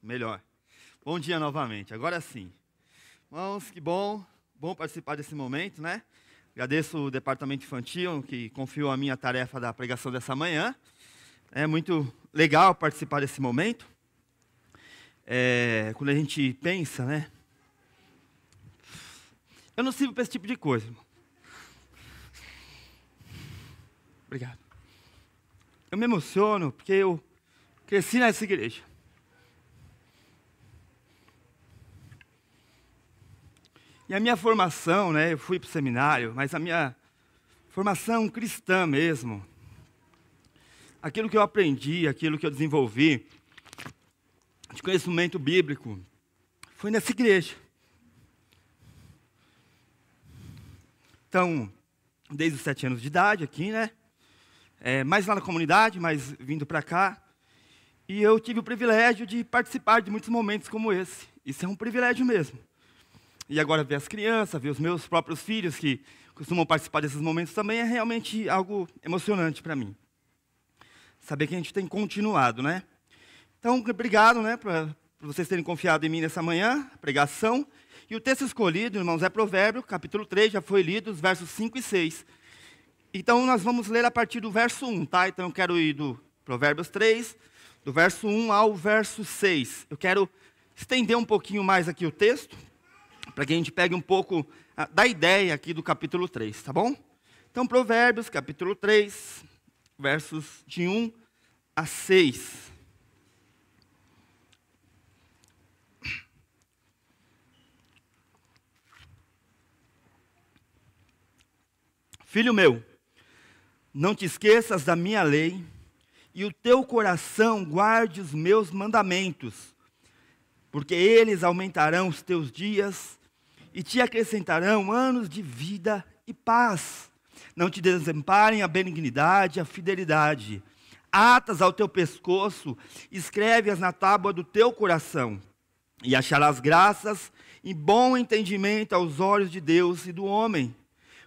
Melhor. Bom dia novamente. Agora sim. Irmãos, que bom participar desse momento, né? Agradeço o departamento infantil que confiou a minha tarefa da pregação dessa manhã. É muito legal participar desse momento. Quando a gente pensa, né? Eu não sirvo para esse tipo de coisa, irmão. Obrigado. Eu me emociono porque eu cresci nessa igreja. E a minha formação, né, eu fui para o seminário, mas a minha formação cristã mesmo, aquilo que eu aprendi, aquilo que eu desenvolvi, de conhecimento bíblico, foi nessa igreja. Então, desde os 7 anos de idade aqui, né, mais lá na comunidade, mas vindo para cá, e eu tive o privilégio de participar de muitos momentos como esse. Isso é um privilégio mesmo. E agora ver as crianças, ver os meus próprios filhos que costumam participar desses momentos também é realmente algo emocionante para mim. Saber que a gente tem continuado, né? Então, obrigado, né, por vocês terem confiado em mim nessa manhã, pregação. E o texto escolhido, irmãos, é Provérbios, capítulo 3, já foi lido, os versos 5 e 6. Então, nós vamos ler a partir do verso 1, tá? Então, eu quero ir do Provérbios 3, do verso 1 ao verso 6. Eu quero estender um pouquinho mais aqui o texto, para que a gente pegue um pouco da ideia aqui do capítulo 3, tá bom? Então, Provérbios, capítulo 3, versos de 1 a 6. Filho meu, não te esqueças da minha lei, e o teu coração guarde os meus mandamentos, porque eles aumentarão os teus dias e te acrescentarão anos de vida e paz. Não te desamparem a benignidade e a fidelidade. Atas ao teu pescoço, escreve-as na tábua do teu coração, e acharás graças e bom entendimento aos olhos de Deus e do homem.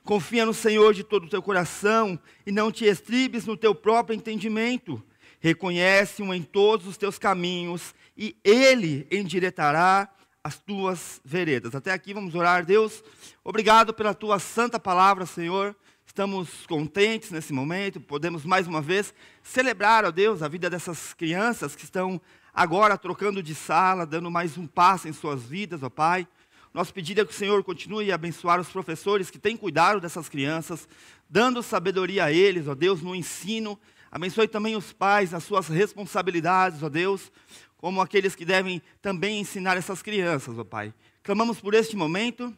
Confia no Senhor de todo o teu coração, e não te estribes no teu próprio entendimento. Reconhece-o em todos os teus caminhos, e Ele endireitará as tuas veredas. Até aqui vamos orar. Deus, obrigado pela tua santa palavra, Senhor. Estamos contentes nesse momento, podemos mais uma vez celebrar, ó Deus, a vida dessas crianças que estão agora trocando de sala, dando mais um passo em suas vidas, ó Pai. Nosso pedido é que o Senhor continue a abençoar os professores que têm cuidado dessas crianças, dando sabedoria a eles, ó Deus, no ensino. Abençoe também os pais nas suas responsabilidades, ó Deus, como aqueles que devem também ensinar essas crianças, ó Pai. Clamamos por este momento,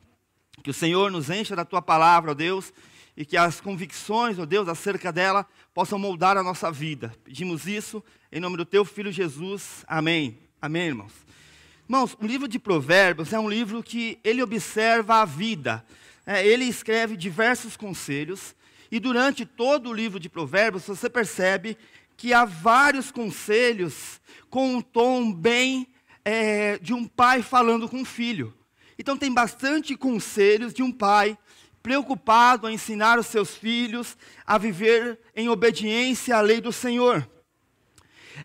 que o Senhor nos encha da Tua palavra, ó Deus, e que as convicções, ó Deus, acerca dela, possam moldar a nossa vida. Pedimos isso em nome do Teu Filho Jesus. Amém. Amém, irmãos. Irmãos, o livro de Provérbios é um livro que ele observa a vida. Ele escreve diversos conselhos, e durante todo o livro de Provérbios, você percebe que há vários conselhos com um tom bem de um pai falando com um filho. Então tem bastante conselhos de um pai preocupado a ensinar os seus filhos a viver em obediência à lei do Senhor.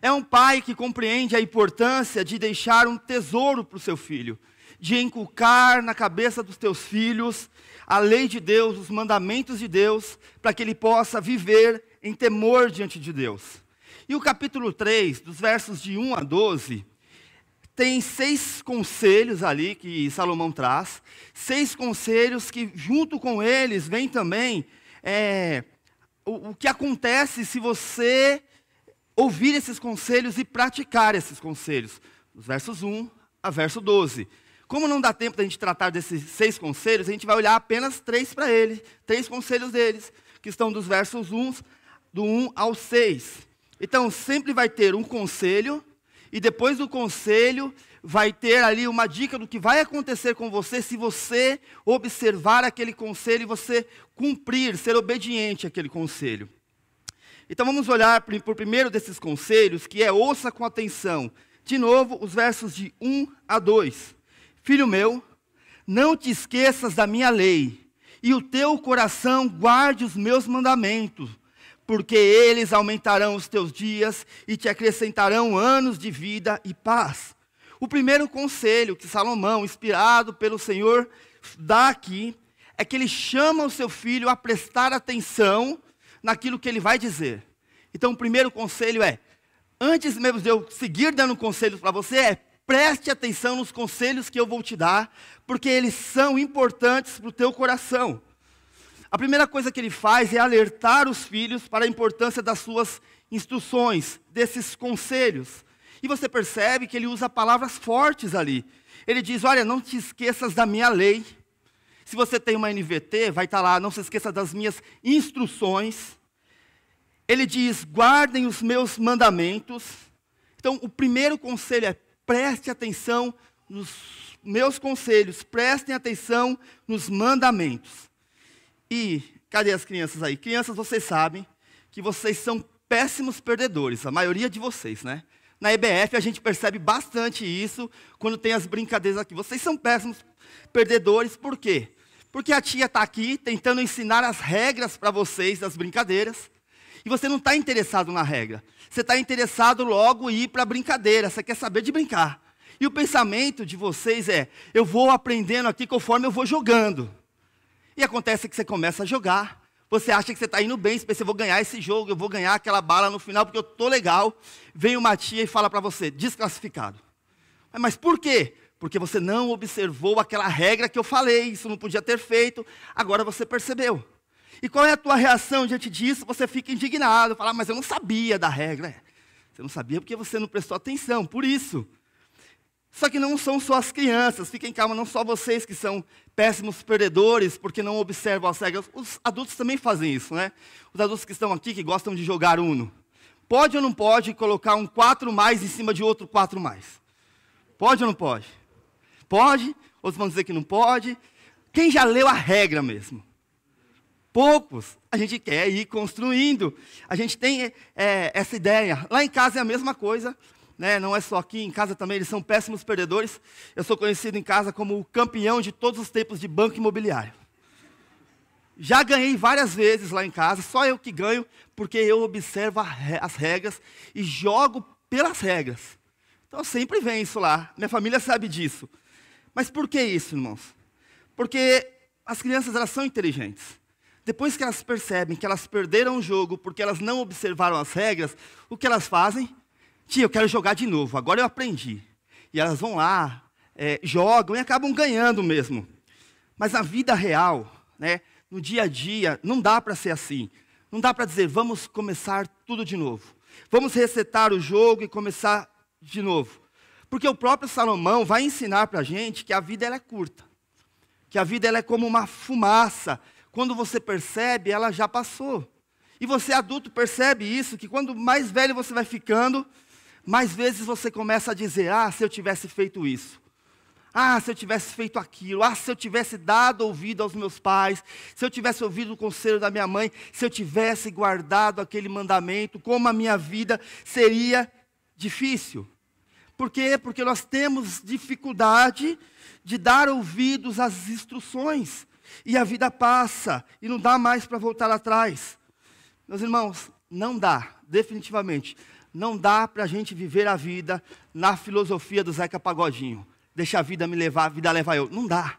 É um pai que compreende a importância de deixar um tesouro para o seu filho, de inculcar na cabeça dos teus filhos a lei de Deus, os mandamentos de Deus, para que ele possa viver em temor diante de Deus. E o capítulo 3, dos versos de 1 a 12, tem 6 conselhos ali que Salomão traz, 6 conselhos que junto com eles vem também o que acontece se você ouvir esses conselhos e praticar esses conselhos, dos versos 1 a verso 12. Como não dá tempo da gente tratar desses 6 conselhos, a gente vai olhar apenas 3 para eles, 3 conselhos deles, que estão dos versos 1, do 1 ao 6. Então, sempre vai ter um conselho, e depois do conselho, vai ter ali uma dica do que vai acontecer com você se você observar aquele conselho e você cumprir, ser obediente àquele conselho. Então, vamos olhar por primeiro desses conselhos, que é ouça com atenção. De novo, os versos de 1 a 2. Filho meu, não te esqueças da minha lei, e o teu coração guarde os meus mandamentos, porque eles aumentarão os teus dias e te acrescentarão anos de vida e paz. O primeiro conselho que Salomão, inspirado pelo Senhor, dá aqui, é que ele chama o seu filho a prestar atenção naquilo que ele vai dizer. Então, o primeiro conselho é, antes mesmo de eu seguir dando conselhos para você, preste atenção nos conselhos que eu vou te dar, porque eles são importantes para o teu coração. A primeira coisa que ele faz é alertar os filhos para a importância das suas instruções, desses conselhos. E você percebe que ele usa palavras fortes ali. Ele diz, olha, não te esqueças da minha lei. Se você tem uma NVT, vai estar lá, não se esqueça das minhas instruções. Ele diz, guardem os meus mandamentos. Então, o primeiro conselho é, preste atenção nos meus conselhos, prestem atenção nos mandamentos. E, cadê as crianças aí? Crianças, vocês sabem que vocês são péssimos perdedores, a maioria de vocês, né? Na EBF a gente percebe bastante isso quando tem as brincadeiras aqui. Vocês são péssimos perdedores, por quê? Porque a tia está aqui tentando ensinar as regras para vocês das brincadeiras, e você não está interessado na regra. Você está interessado logo em ir para a brincadeira, você quer saber de brincar. E o pensamento de vocês é, eu vou aprendendo aqui conforme eu vou jogando. E acontece que você começa a jogar, você acha que você está indo bem, você pensa, eu vou ganhar esse jogo, eu vou ganhar aquela bala no final, porque eu estou legal. Vem uma tia e fala para você, desclassificado. Mas por quê? Porque você não observou aquela regra que eu falei, isso não podia ter feito, agora você percebeu. E qual é a tua reação diante disso? Você fica indignado, fala, mas eu não sabia da regra. Você não sabia porque você não prestou atenção, por isso. Só que não são só as crianças, fiquem calma, não só vocês que são péssimos perdedores porque não observam as regras. Os adultos também fazem isso, né? Os adultos que estão aqui, que gostam de jogar Uno. Pode ou não pode colocar um 4+ em cima de outro 4+? Pode ou não pode? Pode, outros vão dizer que não pode. Quem já leu a regra mesmo? Poucos. A gente quer ir construindo. A gente tem essa ideia. Lá em casa é a mesma coisa. Né, não é só aqui, em casa também, eles são péssimos perdedores. Eu sou conhecido em casa como o campeão de todos os tempos de banco imobiliário. Já ganhei várias vezes lá em casa, só eu que ganho, porque eu observo as regras e jogo pelas regras. Então sempre vem isso lá, minha família sabe disso. Mas por que isso, irmãos? Porque as crianças, elas são inteligentes. Depois que elas percebem que elas perderam o jogo porque elas não observaram as regras, o que elas fazem? Tia, eu quero jogar de novo, agora eu aprendi. E elas vão lá, jogam e acabam ganhando mesmo. Mas na vida real, né, no dia a dia, não dá para ser assim. Não dá para dizer, vamos começar tudo de novo. Vamos resetar o jogo e começar de novo. Porque o próprio Salomão vai ensinar para a gente que a vida ela é curta. Que a vida ela é como uma fumaça. Quando você percebe, ela já passou. E você adulto percebe isso, que quando mais velho você vai ficando, mais vezes você começa a dizer, se eu tivesse feito isso. Se eu tivesse feito aquilo. Se eu tivesse dado ouvido aos meus pais. Se eu tivesse ouvido o conselho da minha mãe. Se eu tivesse guardado aquele mandamento. Como a minha vida seria difícil. Por quê? Porque nós temos dificuldade de dar ouvidos às instruções. E a vida passa. E não dá mais para voltar atrás. Meus irmãos, não dá. Definitivamente. Não dá para a gente viver a vida na filosofia do Zeca Pagodinho. Deixa a vida me levar, a vida leva eu. Não dá.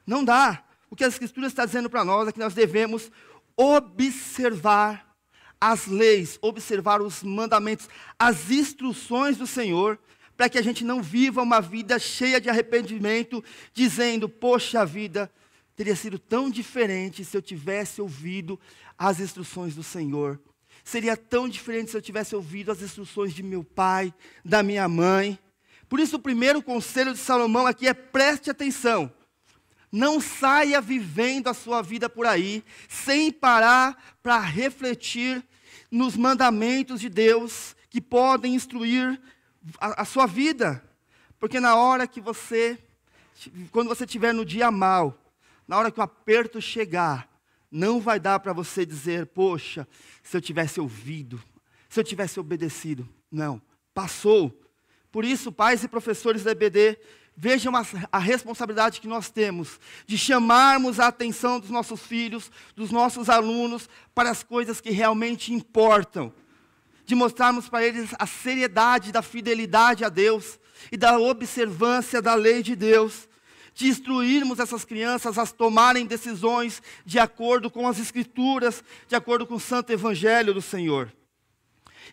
Não dá. O que as Escrituras estão dizendo para nós é que nós devemos observar as leis, observar os mandamentos, as instruções do Senhor, para que a gente não viva uma vida cheia de arrependimento, dizendo, poxa vida, teria sido tão diferente se eu tivesse ouvido as instruções do Senhor. Seria tão diferente se eu tivesse ouvido as instruções de meu pai, da minha mãe. Por isso o primeiro conselho de Salomão aqui é preste atenção. Não saia vivendo a sua vida por aí, sem parar para refletir nos mandamentos de Deus, que podem instruir a sua vida. Porque na hora que quando você estiver no dia mal, na hora que o aperto chegar, não vai dar para você dizer, poxa, se eu tivesse ouvido, se eu tivesse obedecido. Não, passou. Por isso, pais e professores da EBD, vejam a responsabilidade que nós temos de chamarmos a atenção dos nossos filhos, dos nossos alunos, para as coisas que realmente importam. de mostrarmos para eles a seriedade da fidelidade a Deus e da observância da lei de Deus, de instruirmos essas crianças a tomarem decisões de acordo com as Escrituras, de acordo com o Santo Evangelho do Senhor.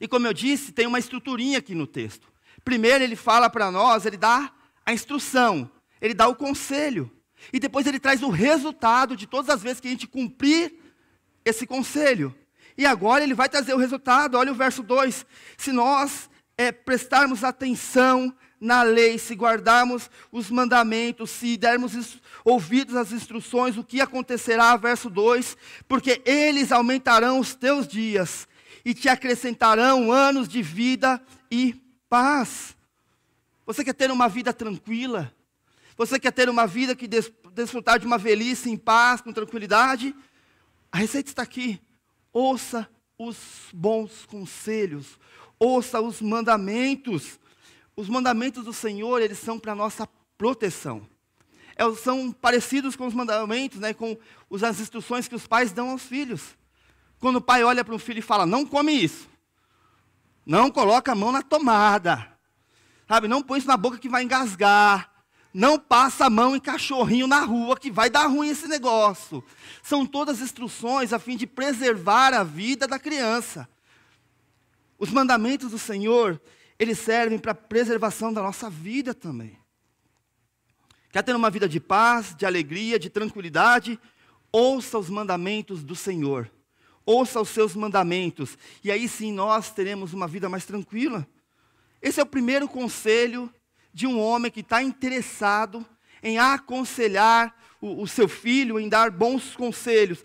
E como eu disse, tem uma estruturinha aqui no texto. Primeiro ele fala para nós, ele dá a instrução, ele dá o conselho. E depois ele traz o resultado de todas as vezes que a gente cumprir esse conselho. E agora ele vai trazer o resultado, olha o verso 2. Se nós prestarmos atenção na lei, se guardarmos os mandamentos, se dermos ouvidos às instruções, o que acontecerá? Verso 2, porque eles aumentarão os teus dias e te acrescentarão anos de vida e paz. Você quer ter uma vida tranquila? Você quer ter uma vida que desfrutar de uma velhice em paz, com tranquilidade? A receita está aqui. Ouça os bons conselhos, ouça os mandamentos. Os mandamentos do Senhor, eles são para a nossa proteção. São parecidos com os mandamentos, né, com as instruções que os pais dão aos filhos. Quando o pai olha para um filho e fala, não come isso. Não coloca a mão na tomada. Sabe, não põe isso na boca que vai engasgar. Não passa a mão em cachorrinho na rua que vai dar ruim esse negócio. São todas instruções a fim de preservar a vida da criança. Os mandamentos do Senhor, eles servem para a preservação da nossa vida também. Quer ter uma vida de paz, de alegria, de tranquilidade? Ouça os mandamentos do Senhor. Ouça os seus mandamentos. E aí sim nós teremos uma vida mais tranquila. Esse é o primeiro conselho de um homem que está interessado em aconselhar o seu filho, em dar bons conselhos.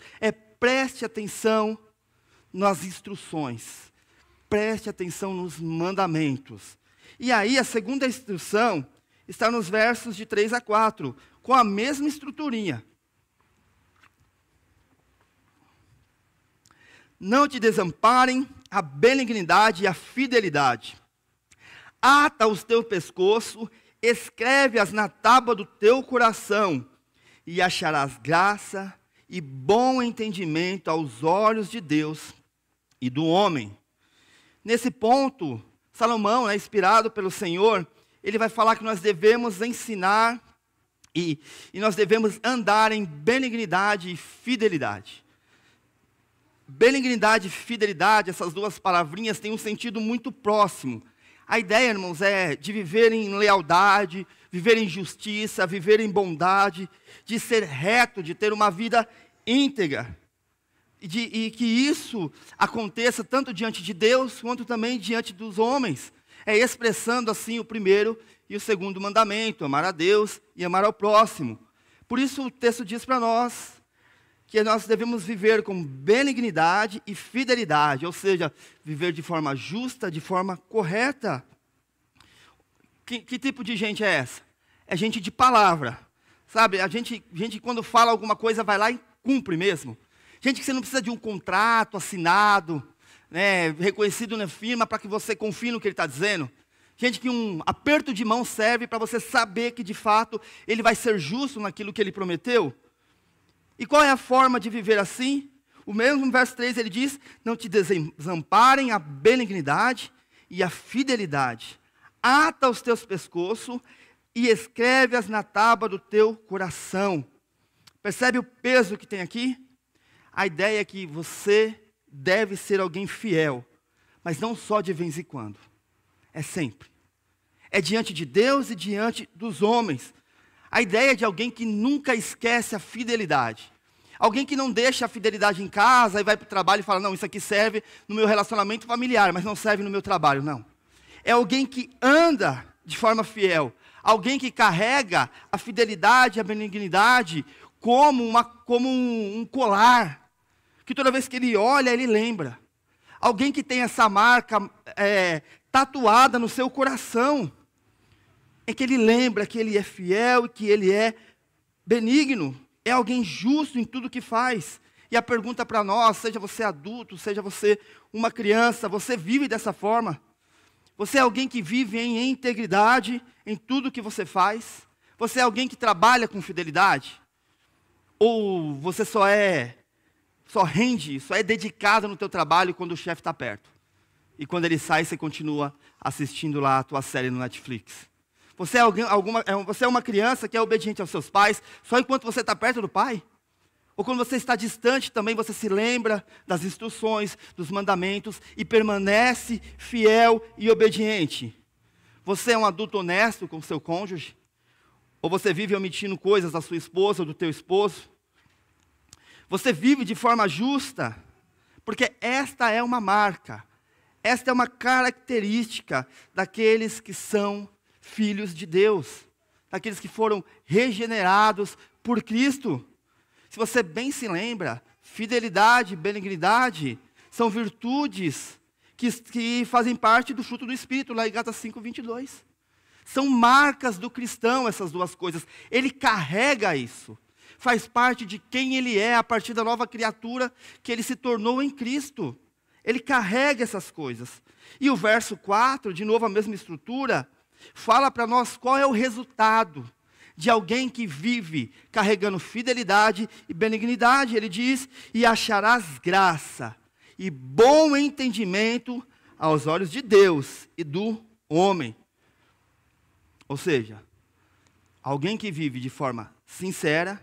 Preste atenção nas instruções. Preste atenção nos mandamentos. E aí a segunda instrução está nos versos de 3 a 4, com a mesma estruturinha. Não te desamparem a benignidade e a fidelidade. Ata os teu pescoço, escreve-as na tábua do teu coração, e acharás graça e bom entendimento aos olhos de Deus e do homem. Nesse ponto, Salomão, inspirado pelo Senhor, ele vai falar que nós devemos ensinar e nós devemos andar em benignidade e fidelidade. Benignidade e fidelidade, essas duas palavrinhas têm um sentido muito próximo. A ideia, irmãos, é de viver em lealdade, viver em justiça, viver em bondade, de ser reto, de ter uma vida íntegra. E que isso aconteça tanto diante de Deus, quanto também diante dos homens. Expressando assim o primeiro e o segundo mandamento, amar a Deus e amar ao próximo. Por isso o texto diz para nós que nós devemos viver com benignidade e fidelidade, ou seja, viver de forma justa, de forma correta. Que tipo de gente é essa? É gente de palavra, sabe? A gente quando fala alguma coisa vai lá e cumpre mesmo. Gente que você não precisa de um contrato assinado, né, reconhecido na firma para que você confie no que ele está dizendo. Gente que um aperto de mão serve para você saber que de fato ele vai ser justo naquilo que ele prometeu. E qual é a forma de viver assim? O mesmo verso 3 ele diz, não te desamparem a benignidade e a fidelidade. Ata os teus pescoços e escreve-as na tábua do teu coração. Percebe o peso que tem aqui? A ideia é que você deve ser alguém fiel, mas não só de vez em quando. É sempre. É diante de Deus e diante dos homens. A ideia é de alguém que nunca esquece a fidelidade. Alguém que não deixa a fidelidade em casa e vai para o trabalho e fala, não, isso aqui serve no meu relacionamento familiar, mas não serve no meu trabalho, não. É alguém que anda de forma fiel. Alguém que carrega a fidelidade, a benignidade como um colar. Que toda vez que ele olha, ele lembra. Alguém que tem essa marca tatuada no seu coração. É que ele lembra que ele é fiel e que ele é benigno. É alguém justo em tudo que faz. E a pergunta para nós, seja você adulto, seja você uma criança, você vive dessa forma? Você é alguém que vive em integridade em tudo que você faz? Você é alguém que trabalha com fidelidade? Ou você só é dedicado no teu trabalho quando o chefe está perto? e quando ele sai, você continua assistindo lá a tua série no Netflix. Você é uma criança que é obediente aos seus pais só enquanto você está perto do pai? Ou quando você está distante também, você se lembra das instruções, dos mandamentos e permanece fiel e obediente? Você é um adulto honesto com o seu cônjuge? Ou você vive omitindo coisas da sua esposa ou do teu esposo? Você vive de forma justa? Porque esta é uma marca, esta é uma característica daqueles que são filhos de Deus, daqueles que foram regenerados por Cristo. Se você bem se lembra, fidelidade, benignidade são virtudes que fazem parte do fruto do Espírito, lá em Gálatas 5:22. São marcas do cristão essas duas coisas. Ele carrega isso. Faz parte de quem ele é a partir da nova criatura que ele se tornou em Cristo. Ele carrega essas coisas. E o verso 4, de novo a mesma estrutura, fala para nós qual é o resultado de alguém que vive carregando fidelidade e benignidade. Ele diz: e acharás graça e bom entendimento aos olhos de Deus e do homem. Ou seja, alguém que vive de forma sincera,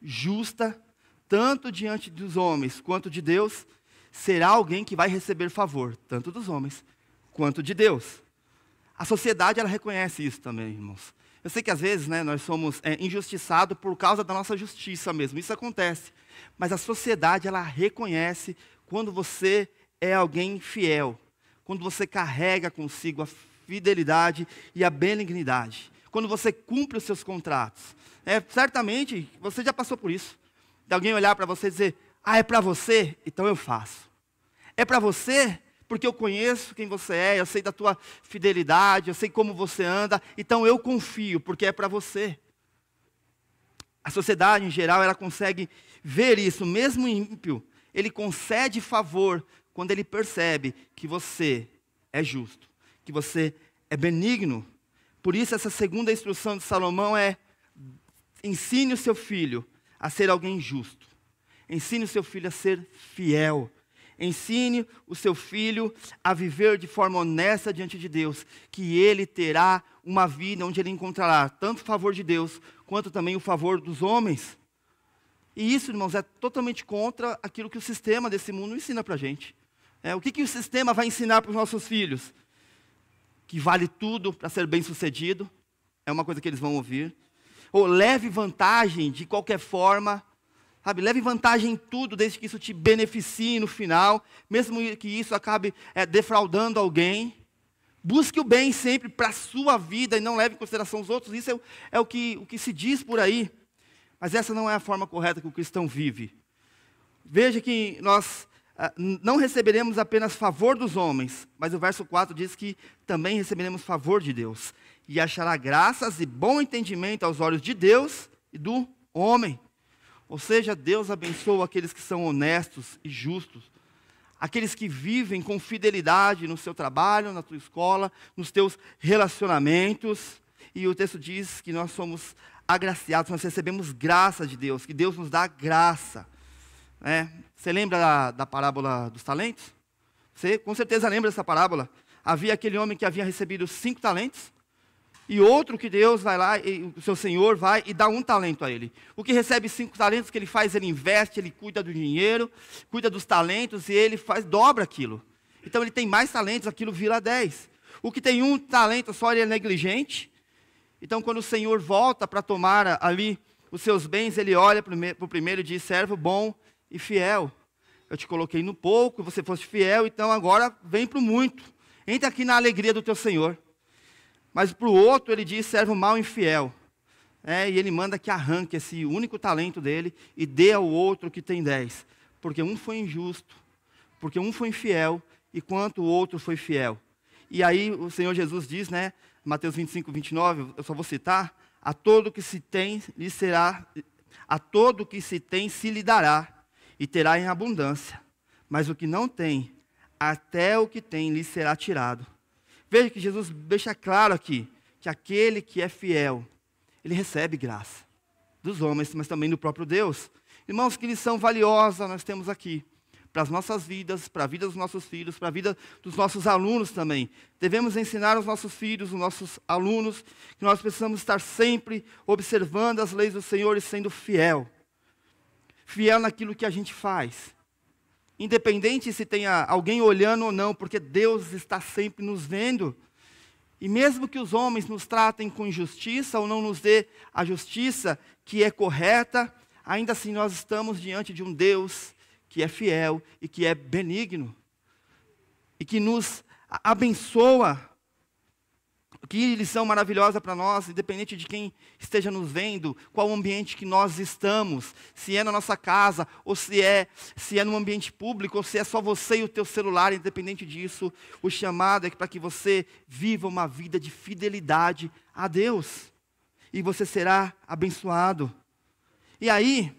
justa, tanto diante dos homens quanto de Deus, será alguém que vai receber favor, tanto dos homens quanto de Deus. A sociedade, ela reconhece isso também, irmãos. Eu sei que às vezes, nós somos injustiçados por causa da nossa justiça mesmo, isso acontece. Mas a sociedade, ela reconhece quando você é alguém fiel, quando você carrega consigo a fidelidade e a benignidade, quando você cumpre os seus contratos. Certamente, você já passou por isso. De alguém olhar para você e dizer: ah, é para você? Então eu faço. É para você? Porque eu conheço quem você é, eu sei da tua fidelidade, eu sei como você anda, então eu confio, porque é para você. A sociedade, em geral, ela consegue ver isso. Mesmo ímpio, ele concede favor quando ele percebe que você é justo, que você é benigno. Por isso, essa segunda instrução de Salomão é: ensine o seu filho a ser alguém justo. Ensine o seu filho a ser fiel. Ensine o seu filho a viver de forma honesta diante de Deus, que ele terá uma vida onde ele encontrará tanto o favor de Deus, quanto também o favor dos homens. E isso, irmãos, é totalmente contra aquilo que o sistema desse mundo ensina para a gente. O que o sistema vai ensinar para os nossos filhos? Que vale tudo para ser bem-sucedido, é uma coisa que eles vão ouvir. Ou leve vantagem de qualquer forma. Sabe, leve vantagem em tudo, desde que isso te beneficie no final, mesmo que isso acabe defraudando alguém. Busque o bem sempre para a sua vida e não leve em consideração os outros. Isso é o que se diz por aí. Mas essa não é a forma correta que o cristão vive. Veja que nós não receberemos apenas favor dos homens, mas o verso 4 diz que também receberemos favor de Deus. E achará graças e bom entendimento aos olhos de Deus e do homem. Ou seja, Deus abençoa aqueles que são honestos e justos, aqueles que vivem com fidelidade no seu trabalho, na tua escola, nos teus relacionamentos. E o texto diz que nós somos agraciados, nós recebemos graça de Deus, que Deus nos dá graça. Você lembra da parábola dos talentos? Você com certeza lembra dessa parábola. Havia aquele homem que havia recebido 5 talentos, e outro que Deus vai lá, e o seu Senhor vai e dá 1 talento a ele. O que recebe 5 talentos, o que ele faz? Ele investe, ele cuida do dinheiro, cuida dos talentos, e ele dobra aquilo. Então ele tem mais talentos, aquilo vira 10. O que tem 1 talento só, ele é negligente. Então quando o Senhor volta para tomar ali os seus bens, ele olha para o primeiro e diz: servo bom e fiel. Eu te coloquei no pouco, você foste fiel, então agora vem para o muito. Entra aqui na alegria do teu Senhor. Mas para o outro ele diz: servo mau e infiel. E ele manda que arranque esse único talento dele e dê ao outro que tem 10. Porque um foi injusto, porque um foi infiel, enquanto o outro foi fiel. E aí o Senhor Jesus diz, Mateus 25:29, eu só vou citar: a todo que se tem se lhe dará, e terá em abundância. Mas o que não tem, até o que tem lhe será tirado. Veja que Jesus deixa claro aqui, que aquele que é fiel, ele recebe graça dos homens, mas também do próprio Deus. Irmãos, que lição valiosa nós temos aqui. para as nossas vidas, para a vida dos nossos filhos, para a vida dos nossos alunos também. Devemos ensinar aos nossos filhos, aos nossos alunos, que nós precisamos estar sempre observando as leis do Senhor e sendo fiel. Fiel naquilo que a gente faz. Independente se tenha alguém olhando ou não, porque Deus está sempre nos vendo. E mesmo que os homens nos tratem com injustiça ou não nos dê a justiça que é correta, ainda assim nós estamos diante de um Deus que é fiel e que é benigno. E que nos abençoa. Que lição maravilhosa para nós, independente de quem esteja nos vendo, qual o ambiente que nós estamos, se é na nossa casa, ou se é num ambiente público, ou se é só você e o teu celular, independente disso, o chamado é para que você viva uma vida de fidelidade a Deus, e você será abençoado. E aí,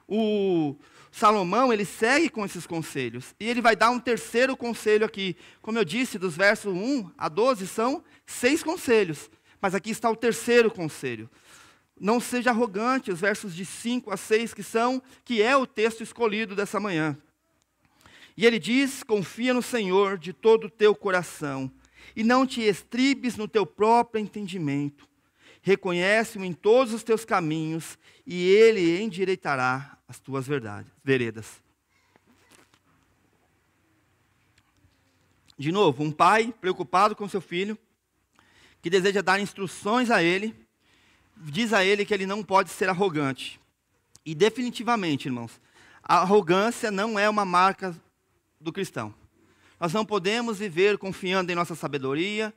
o Salomão, ele segue com esses conselhos, e ele vai dar um terceiro conselho aqui. Como eu disse, dos versos 1 a 12, são 6 conselhos, mas aqui está o terceiro conselho. Não seja arrogante, os versos de 5 a 6, que é o texto escolhido dessa manhã. E ele diz: confia no Senhor de todo o teu coração, e não te estribes no teu próprio entendimento. Reconhece-o em todos os teus caminhos, e ele endireitará as tuas veredas. De novo, um pai preocupado com seu filho, que deseja dar instruções a ele, diz a ele que ele não pode ser arrogante. E definitivamente, irmãos, a arrogância não é uma marca do cristão. Nós não podemos viver confiando em nossa sabedoria,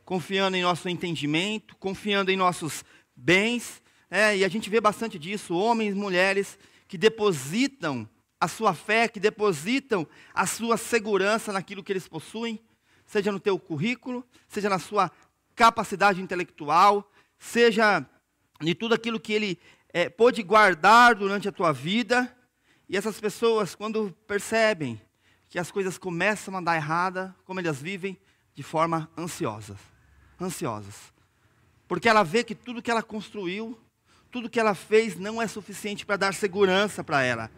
confiando em nosso entendimento, confiando em nossos bens. E a gente vê bastante disso, homens e mulheres que depositam a sua fé, que depositam a sua segurança naquilo que eles possuem, seja no teu currículo, seja na sua capacidade intelectual, seja de tudo aquilo que ele pôde guardar durante a tua vida. E essas pessoas, quando percebem que as coisas começam a dar errada, como elas vivem? De forma ansiosas. Porque ela vê que tudo que ela construiu, tudo que ela fez não é suficiente para dar segurança para ela.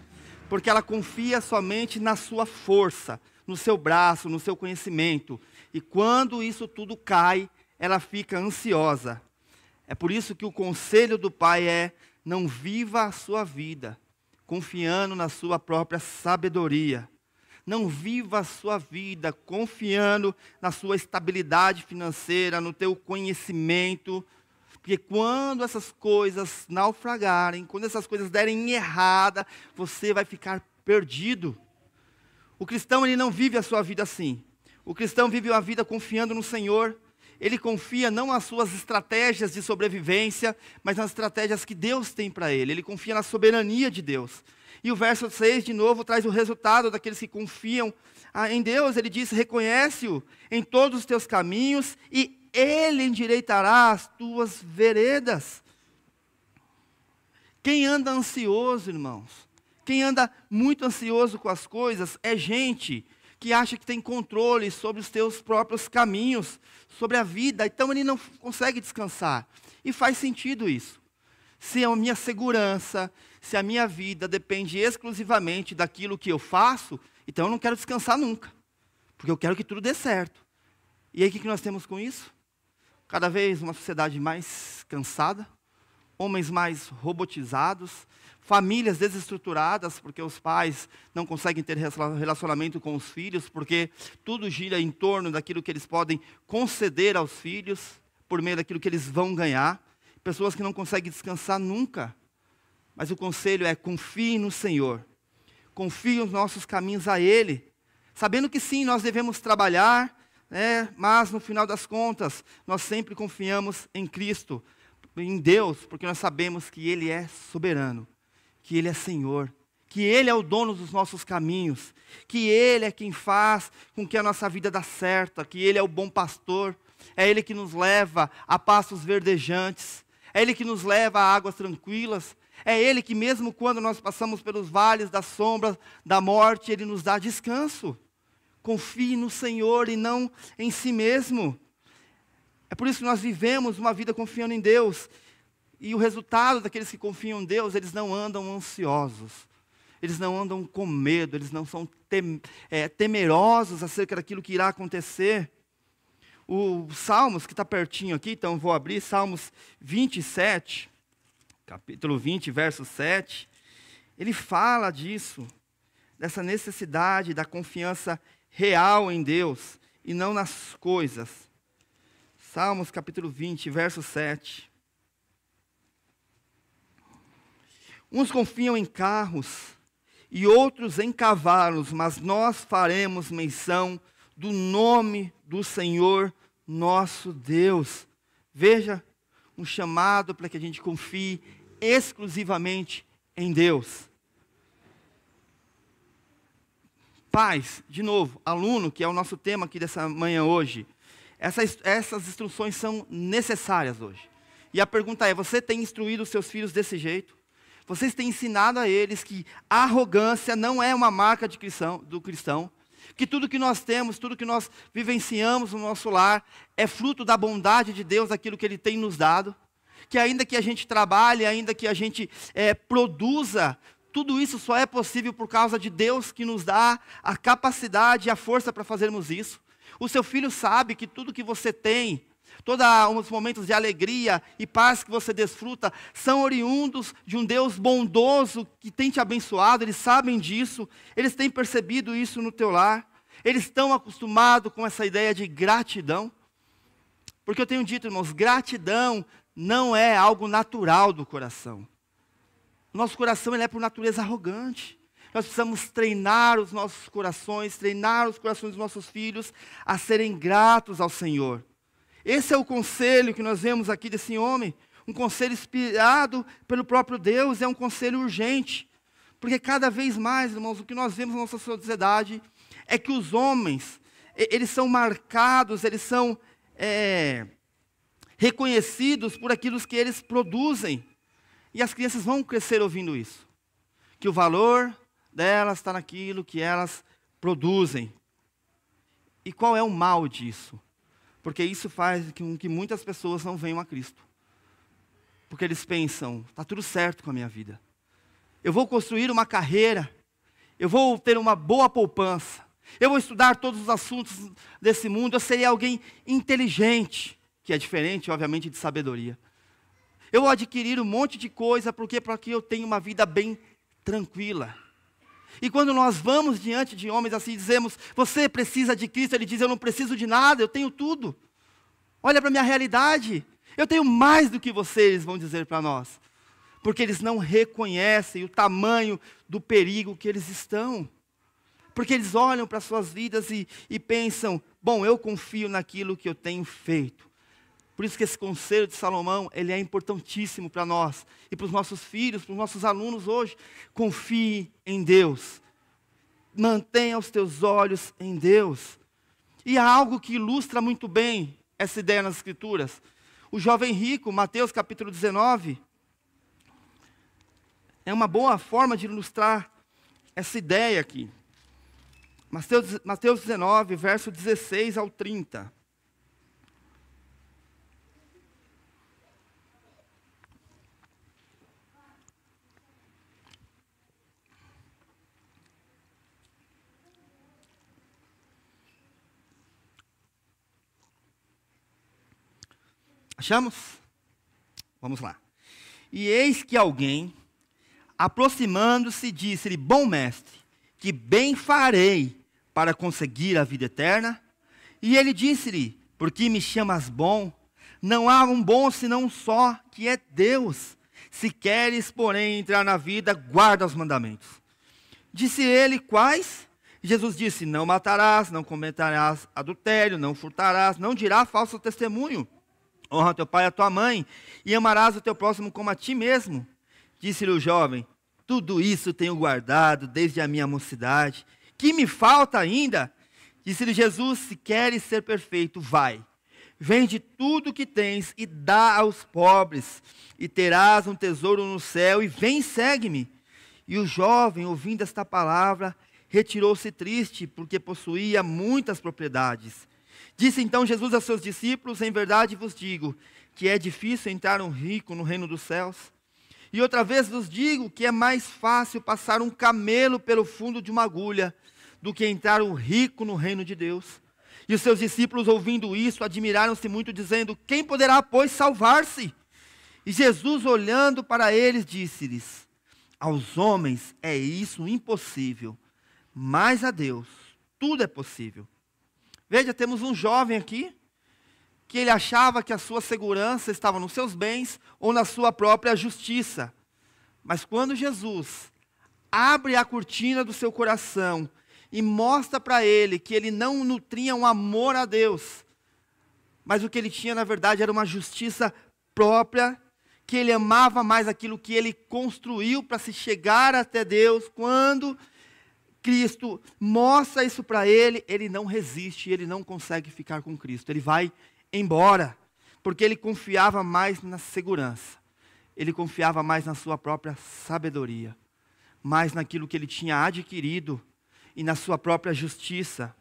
Porque ela confia somente na sua força, no seu braço, no seu conhecimento. E quando isso tudo cai, ela fica ansiosa. É por isso que o conselho do pai é: não viva a sua vida confiando na sua própria sabedoria. Não viva a sua vida confiando na sua estabilidade financeira, no teu conhecimento. Porque quando essas coisas naufragarem, quando essas coisas derem errada, você vai ficar perdido. O cristão, ele não vive a sua vida assim. O cristão vive uma vida confiando no Senhor. Ele confia não nas suas estratégias de sobrevivência, mas nas estratégias que Deus tem para ele. Ele confia na soberania de Deus. E o verso 6, de novo, traz o resultado daqueles que confiam em Deus. Ele diz: reconhece-o em todos os teus caminhos e ele endireitará as tuas veredas. Quem anda ansioso, irmãos, quem anda muito ansioso com as coisas, é gente que acha que tem controle sobre os teus próprios caminhos, sobre a vida. Então ele não consegue descansar. E faz sentido isso. Se a minha segurança, se a minha vida depende exclusivamente daquilo que eu faço, então eu não quero descansar nunca. Porque eu quero que tudo dê certo. E aí o que nós temos com isso? Cada vez uma sociedade mais cansada, homens mais robotizados, famílias desestruturadas, porque os pais não conseguem ter relacionamento com os filhos, porque tudo gira em torno daquilo que eles podem conceder aos filhos, por meio daquilo que eles vão ganhar. Pessoas que não conseguem descansar nunca. Mas o conselho é: confie no Senhor. Confie os nossos caminhos a Ele. Sabendo que sim, nós devemos trabalhar, mas no final das contas, nós sempre confiamos em Cristo, em Deus, porque nós sabemos que Ele é soberano, que Ele é Senhor, que Ele é o dono dos nossos caminhos, que Ele é quem faz com que a nossa vida dê certo, que Ele é o bom pastor, é Ele que nos leva a pastos verdejantes, é Ele que nos leva a águas tranquilas, é Ele que mesmo quando nós passamos pelos vales da sombra da morte, Ele nos dá descanso. Confie no Senhor e não em si mesmo. É por isso que nós vivemos uma vida confiando em Deus. E o resultado daqueles que confiam em Deus, eles não andam ansiosos. eles não andam com medo, eles não são temerosos acerca daquilo que irá acontecer. O Salmos, que está pertinho aqui, então vou abrir, Salmos 27, capítulo 20, verso 7, ele fala disso, dessa necessidade da confiança real em Deus e não nas coisas. Salmos capítulo 20, verso 7. Uns confiam em carros e outros em cavalos, mas nós faremos menção do nome do Senhor nosso Deus. Veja, um chamado para que a gente confie exclusivamente em Deus. Pais, de novo, aluno, que é o nosso tema aqui dessa manhã hoje, essas instruções são necessárias hoje. E a pergunta é, você tem instruído os seus filhos desse jeito? Vocês têm ensinado a eles que a arrogância não é uma marca do cristão, que tudo que nós temos, tudo que nós vivenciamos no nosso lar é fruto da bondade de Deus, aquilo que Ele tem nos dado, que ainda que a gente trabalhe, ainda que a gente produza, tudo isso só é possível por causa de Deus que nos dá a capacidade e a força para fazermos isso. O seu filho sabe que tudo que você tem, todos os momentos de alegria e paz que você desfruta, são oriundos de um Deus bondoso que tem te abençoado, eles sabem disso, eles têm percebido isso no teu lar, eles estão acostumados com essa ideia de gratidão. Porque eu tenho dito, irmãos, gratidão não é algo natural do coração. Nosso coração ele é por natureza arrogante. Nós precisamos treinar os nossos corações, treinar os corações dos nossos filhos a serem gratos ao Senhor. Esse é o conselho que nós vemos aqui desse homem, um conselho inspirado pelo próprio Deus, é um conselho urgente, porque cada vez mais, irmãos, o que nós vemos na nossa sociedade é que os homens, eles são marcados, eles são reconhecidos por aquilo que eles produzem, e as crianças vão crescer ouvindo isso, que o valor delas está naquilo que elas produzem. E qual é o mal disso? Porque isso faz com que muitas pessoas não venham a Cristo. Porque eles pensam, está tudo certo com a minha vida. Eu vou construir uma carreira, eu vou ter uma boa poupança, eu vou estudar todos os assuntos desse mundo, eu serei alguém inteligente, que é diferente, obviamente, de sabedoria. Eu vou adquirir um monte de coisa, porque para que eu tenha uma vida bem tranquila. E quando nós vamos diante de homens assim, dizemos, você precisa de Cristo, ele diz, eu não preciso de nada, eu tenho tudo. Olha para a minha realidade, eu tenho mais do que vocês, vão dizer para nós. Porque eles não reconhecem o tamanho do perigo que eles estão. Porque eles olham para as suas vidas e pensam, bom, eu confio naquilo que eu tenho feito. Por isso que esse conselho de Salomão, ele é importantíssimo para nós. E para os nossos filhos, para os nossos alunos hoje. Confie em Deus. Mantenha os teus olhos em Deus. E há algo que ilustra muito bem essa ideia nas Escrituras. O jovem rico, Mateus capítulo 19, é uma boa forma de ilustrar essa ideia aqui. Mateus 19, verso 16 ao 30. Achamos? Vamos lá. E eis que alguém, aproximando-se, disse-lhe, bom mestre, que bem farei para conseguir a vida eterna? E ele disse-lhe, por que me chamas bom? Não há um bom senão um só, que é Deus. Se queres, porém, entrar na vida, guarda os mandamentos. Disse ele, quais? Jesus disse, não matarás, não cometerás adultério, não furtarás, não dirás falso testemunho. Honra teu pai e a tua mãe, e amarás o teu próximo como a ti mesmo. Disse-lhe o jovem, tudo isso tenho guardado desde a minha mocidade. Que me falta ainda? Disse-lhe Jesus, se queres ser perfeito, vai. Vende tudo o que tens e dá aos pobres, e terás um tesouro no céu, e vem, segue-me. E o jovem, ouvindo esta palavra, retirou-se triste, porque possuía muitas propriedades. Disse então Jesus aos seus discípulos, em verdade vos digo, que é difícil entrar um rico no reino dos céus. E outra vez vos digo que é mais fácil passar um camelo pelo fundo de uma agulha do que entrar um rico no reino de Deus. E os seus discípulos, ouvindo isso, admiraram-se muito, dizendo: quem poderá, pois, salvar-se? E Jesus, olhando para eles, disse-lhes: aos homens é isso impossível, mas a Deus tudo é possível. Veja, temos um jovem aqui, que ele achava que a sua segurança estava nos seus bens ou na sua própria justiça. Mas quando Jesus abre a cortina do seu coração e mostra para ele que ele não nutria um amor a Deus, mas o que ele tinha na verdade era uma justiça própria, que ele amava mais aquilo que ele construiu para se chegar até Deus. Quando Cristo mostra isso para ele, ele não resiste, ele não consegue ficar com Cristo, ele vai embora, porque ele confiava mais na segurança, ele confiava mais na sua própria sabedoria, mais naquilo que ele tinha adquirido e na sua própria justiça.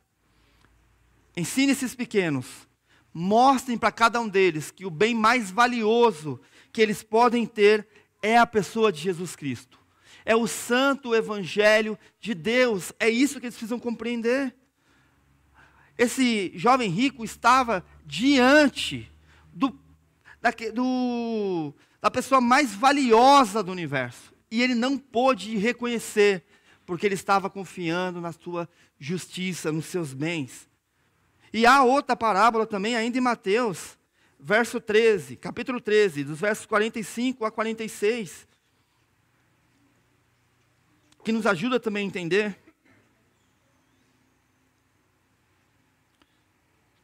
Ensine esses pequenos, mostrem para cada um deles que o bem mais valioso que eles podem ter é a pessoa de Jesus Cristo. É o santo evangelho de Deus, é isso que eles precisam compreender. Esse jovem rico estava diante da pessoa mais valiosa do universo. E ele não pôde reconhecer, porque ele estava confiando na sua justiça, nos seus bens. E há outra parábola também, ainda em Mateus, capítulo 13, dos versos 45 a 46, que nos ajuda também a entender.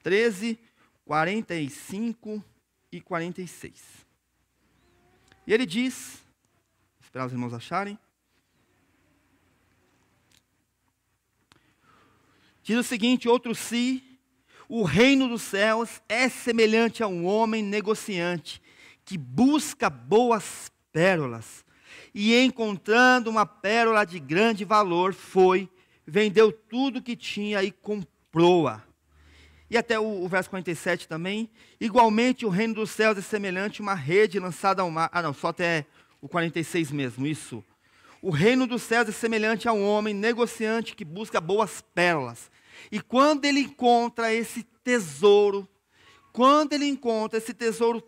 13, 45 e 46. E ele diz, vou esperar os irmãos acharem. Diz o seguinte: outro se, o reino dos céus é semelhante a um homem negociante, que busca boas pérolas, e encontrando uma pérola de grande valor, vendeu tudo que tinha e comprou-a. E até o verso 47 também. Igualmente o reino dos céus é semelhante a uma rede lançada ao mar. Só até o 46 mesmo, isso. O reino dos céus é semelhante a um homem negociante que busca boas pérolas. E quando ele encontra esse tesouro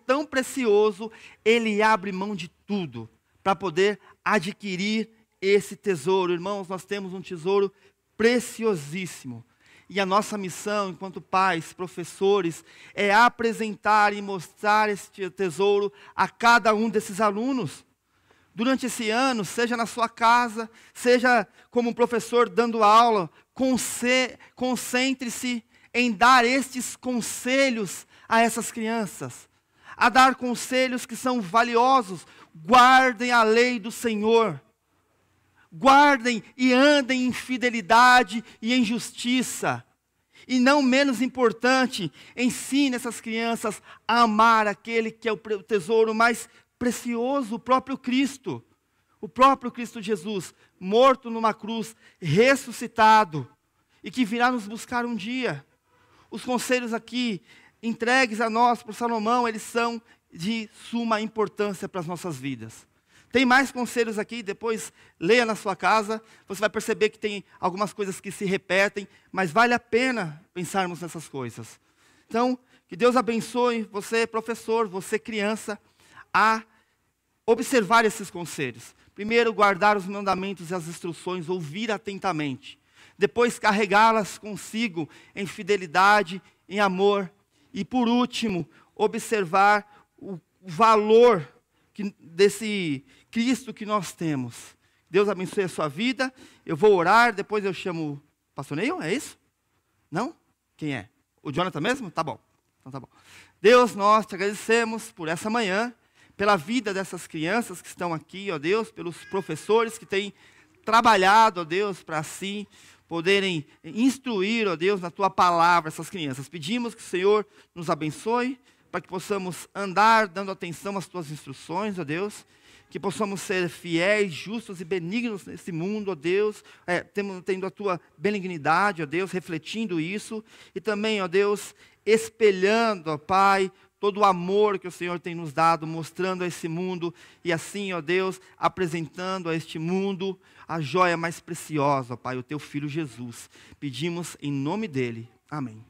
tão precioso, ele abre mão de tudo para poder adquirir esse tesouro. Irmãos, nós temos um tesouro preciosíssimo. E a nossa missão, enquanto pais, professores, é apresentar e mostrar esse tesouro a cada um desses alunos. Durante esse ano, seja na sua casa, seja como um professor dando aula, concentre-se em dar estes conselhos a essas crianças. A dar conselhos que são valiosos. Guardem a lei do Senhor. Guardem e andem em fidelidade e em justiça. E não menos importante, ensine essas crianças a amar aquele que é o tesouro mais precioso, o próprio Cristo. O próprio Cristo Jesus, morto numa cruz, ressuscitado, e que virá nos buscar um dia. Os conselhos aqui, entregues a nós por Salomão, eles são de suma importância para as nossas vidas. Tem mais conselhos aqui, depois leia na sua casa, você vai perceber que tem algumas coisas que se repetem, mas vale a pena pensarmos nessas coisas. Então, que Deus abençoe você, professor, você, criança, a observar esses conselhos. Primeiro, guardar os mandamentos e as instruções, ouvir atentamente. Depois, carregá-las consigo em fidelidade, em amor. E, por último, observar o valor desse Cristo que nós temos. Deus abençoe a sua vida. Eu vou orar, depois eu chamo o pastor Neil, é isso? Não? Quem é? O Jonathan mesmo? Tá bom. Então tá bom. Deus, nós te agradecemos por essa manhã, pela vida dessas crianças que estão aqui, ó Deus, pelos professores que têm trabalhado, ó Deus, para assim poderem instruir, ó Deus, na tua palavra essas crianças. Pedimos que o Senhor nos abençoe, para que possamos andar dando atenção às tuas instruções, ó Deus, que possamos ser fiéis, justos e benignos nesse mundo, ó Deus, tendo a tua benignidade, ó Deus, refletindo isso, e também, ó Deus, espelhando, ó Pai, todo o amor que o Senhor tem nos dado, mostrando a esse mundo, e assim, ó Deus, apresentando a este mundo a joia mais preciosa, ó Pai, o Teu Filho Jesus. Pedimos em nome dEle. Amém.